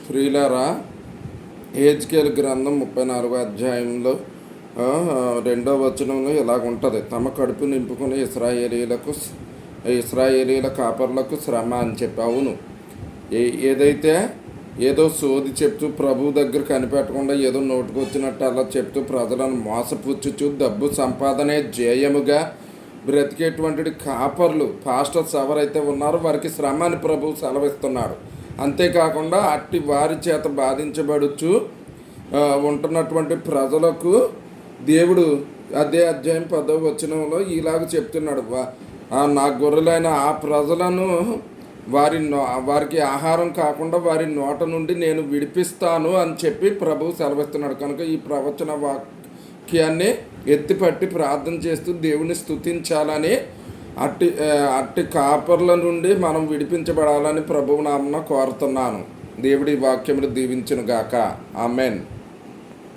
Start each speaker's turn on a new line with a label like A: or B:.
A: ప్రియులారా, హెజ్కేలు గ్రంథం 34వ అధ్యాయంలో 2వ వచనంలో ఇలాగుంటుంది. తమ కడుపు నింపుకుని ఇశ్రాయేలీల కాపర్లకు శ్రమ అని చెప్పి. అవును, ఏదైతే ఏదో సోది చెప్తూ ప్రభు దగ్గర కనిపెట్టకుండా ఏదో నోటుకొచ్చినట్టు అలా చెప్తూ ప్రజలను మోసపుచ్చుచు డబ్బు సంపాదనే జేయముగా బ్రతికేటువంటి కాపర్లు, పాస్టర్స్ ఎవరైతే ఉన్నారో వారికి శ్రమ అని ప్రభు సెలవిస్తున్నాడు. అంతేకాకుండా అట్టి వారి చేత బాధించబడుచు ఉంటున్నటువంటి ప్రజలకు దేవుడు అదే అధ్యాయం 10వ వచనంలో ఇలాగ చెప్తున్నాడు. నా గొర్రెలైన ఆ ప్రజలను వారికి ఆహారం కాకుండా వారి నోట నుండి నేను విడిపిస్తాను అని చెప్పి ప్రభు సెలవిస్తున్నాడు. కనుక ఈ ప్రవచన వాక్యాన్ని ఎత్తిపట్టి ప్రార్థన చేస్తూ దేవుని స్తుతించాలని, అట్టి కాపర్ల నుండి మనం విడిపించబడాలని ప్రభువు నామమున కోరుతున్నాను. దేవుడి వాక్యములు దీవించును గాక. ఆమెన్.